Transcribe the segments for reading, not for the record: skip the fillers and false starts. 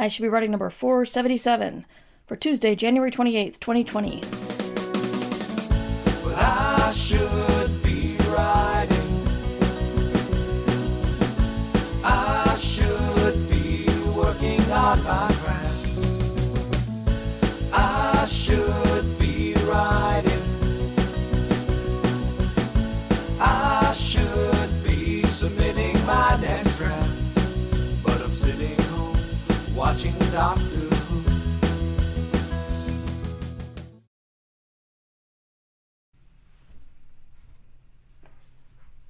I should be writing number 477 for Tuesday, January 28th, 2020. Well, I should be writing. I should be working on my craft. I should be writing. I should be submitting my next draft. But I'm sitting home watching Doctor Who.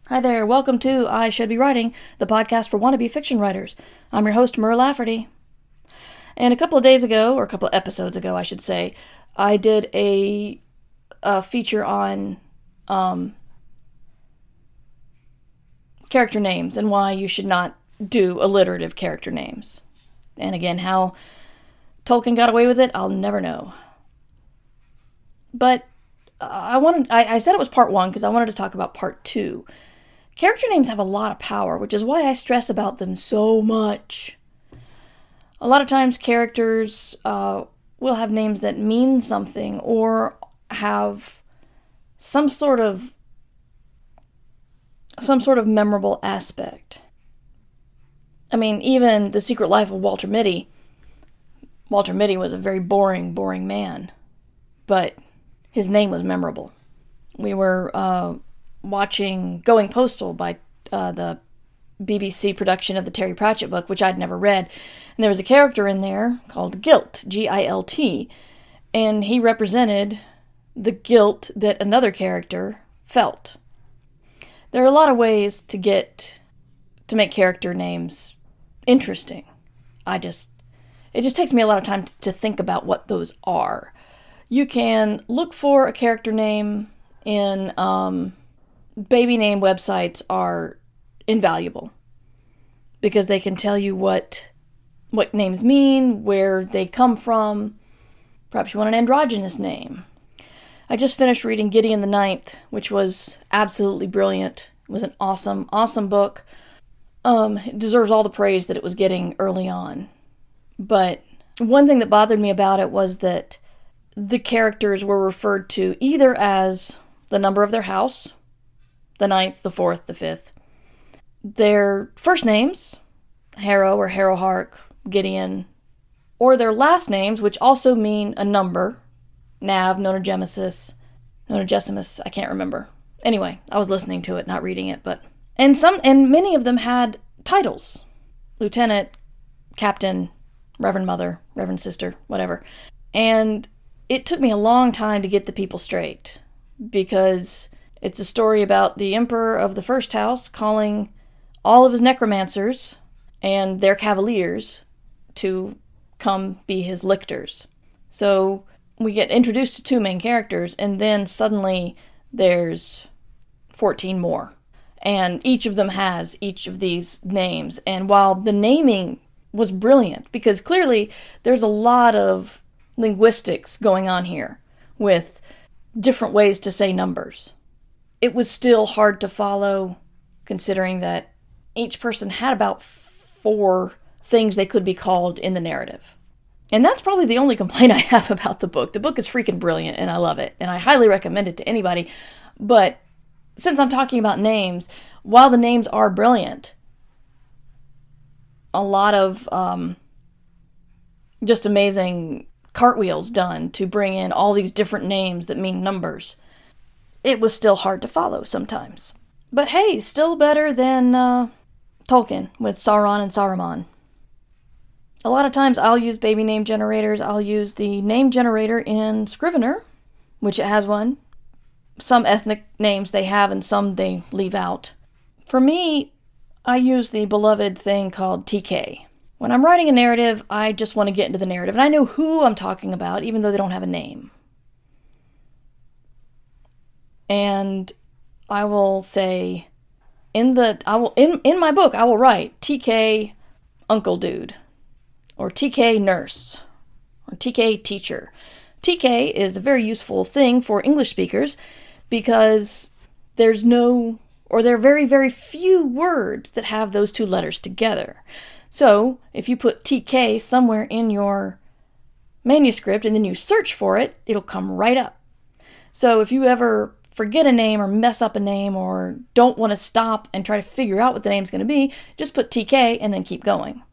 Hi there, welcome to I Should Be Writing, the podcast for wannabe fiction writers. I'm your host, Mur Lafferty. And a couple of episodes ago, I should say, I did a feature on character names and why you should not do alliterative character names. And again, how Tolkien got away with it, I'll never know. But I said it was part one because I wanted to talk about part two. Character names have a lot of power, which is why I stress about them so much. A lot of times characters will have names that mean something or have some sort of memorable aspect. I mean, even The Secret Life of Walter Mitty. Walter Mitty was a very boring man, but his name was memorable. We were watching Going Postal by the BBC production of the Terry Pratchett book, which I'd never read. And there was a character in there called Guilt, G-I-L-T, and he represented the guilt that another character felt. There are a lot of ways to make character names interesting. It just takes me a lot of time to think about what those are. You can look for a character name in baby name websites are invaluable because they can tell you what names mean, where they come from. Perhaps you want an androgynous name. I just finished reading Gideon the Ninth, which was absolutely brilliant. It was an awesome book. It deserves all the praise that it was getting early on. But one thing that bothered me about it was that the characters were referred to either as the number of their house, the 9th, the 4th, the 5th, their first names, Harrow or Harrowhark, Gideon, or their last names, which also mean a number, Nav, Nonogenesis, I can't remember. Anyway, I was listening to it, not reading it, and many of them had titles. Lieutenant, Captain, Reverend Mother, Reverend Sister, whatever. And it took me a long time to get the people straight, because it's a story about the Emperor of the First House calling all of his necromancers and their cavaliers to come be his lictors. So we get introduced to two main characters, and then suddenly there's 14 more. And each of them has each of these names. And while the naming was brilliant, because clearly there's a lot of linguistics going on here with different ways to say numbers, it was still hard to follow, considering that each person had about 4 things they could be called in the narrative. And that's probably the only complaint I have about the book. The book is freaking brilliant, and I love it, and I highly recommend it to anybody. But since I'm talking about names, while the names are brilliant, a lot of just amazing cartwheels done to bring in all these different names that mean numbers. It was still hard to follow sometimes. But hey, still better than Tolkien with Sauron and Saruman. A lot of times I'll use baby name generators. I'll use the name generator in Scrivener, which it has one. Some ethnic names they have and some they leave out. For me, I use the beloved thing called TK. When I'm writing a narrative, I just want to get into the narrative, and I know who I'm talking about, even though they don't have a name. And I will say, in my book, I will write TK Uncle Dude, or TK Nurse, or TK Teacher. TK is a very useful thing for English speakers because there are very, very few words that have those two letters together. So if you put TK somewhere in your manuscript and then you search for it, it'll come right up. So if you ever forget a name or mess up a name or don't want to stop and try to figure out what the name's going to be, just put TK and then keep going.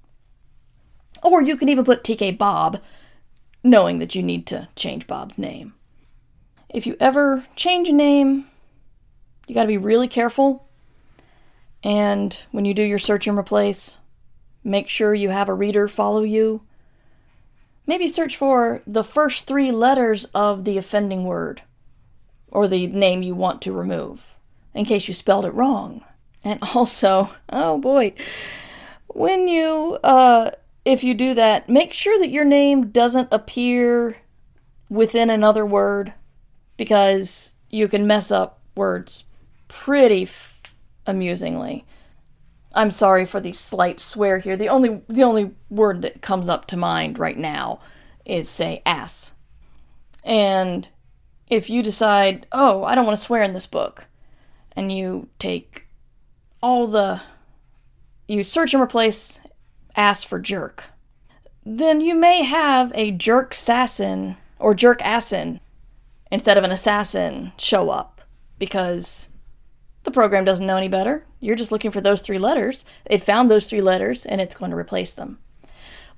Or you can even put TK Bob, knowing that you need to change Bob's name. If you ever change a name, you got to be really careful. And when you do your search and replace, make sure you have a reader follow you. Maybe search for the first 3 letters of the offending word or the name you want to remove in case you spelled it wrong. And also, oh boy, when you, if you do that, make sure that your name doesn't appear within another word, because you can mess up words pretty amusingly. I'm sorry for the slight swear here. The only word that comes up to mind right now is, say, ass. And if you decide, oh, I don't want to swear in this book, and you take you search and replace ass for jerk, then you may have a jerk assassin or jerk assin instead of an assassin show up, because the program doesn't know any better. You're just looking for those 3 letters. It found those 3 letters, and it's going to replace them.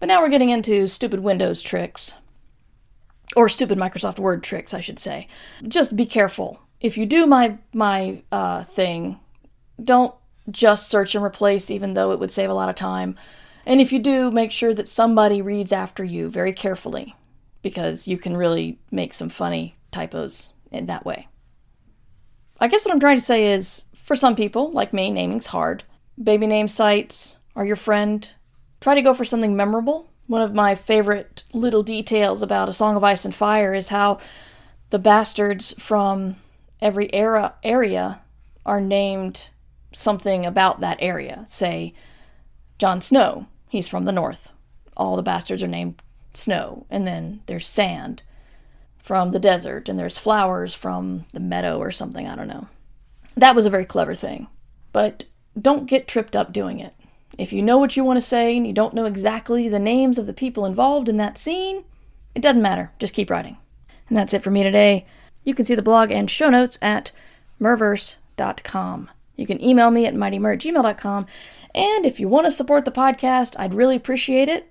But now we're getting into stupid Windows tricks. Or stupid Microsoft Word tricks, I should say. Just be careful. If you do my thing, don't just search and replace, even though it would save a lot of time. And if you do, make sure that somebody reads after you very carefully, because you can really make some funny typos in that way. I guess what I'm trying to say is, for some people, like me, naming's hard. Baby name sites are your friend. Try to go for something memorable. One of my favorite little details about A Song of Ice and Fire is how the bastards from every area are named something about that area. Say, Jon Snow, he's from the north. All the bastards are named Snow. And then there's Sand from the desert, and there's Flowers from the meadow or something, I don't know. That was a very clever thing. But don't get tripped up doing it. If you know what you want to say and you don't know exactly the names of the people involved in that scene, it doesn't matter. Just keep writing. And that's it for me today. You can see the blog and show notes at merverse.com. You can email me at mightymer@gmail.com. And if you want to support the podcast, I'd really appreciate it.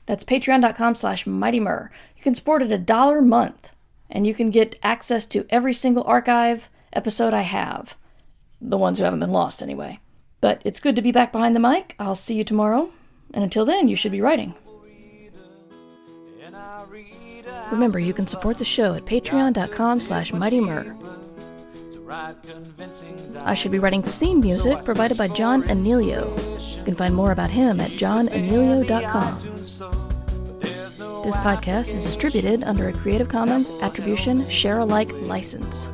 That's patreon.com/mightymer. You can support at $1 a month, and you can get access to every single archive episode I have. The ones who haven't been lost, anyway. But it's good to be back behind the mic. I'll see you tomorrow. And until then, you should be writing. Remember, you can support the show at patreon.com/mightymer. I should be writing theme music provided by John Anelio. You can find more about him at johnanelio.com. This podcast is distributed under a Creative Commons Attribution Share-alike license.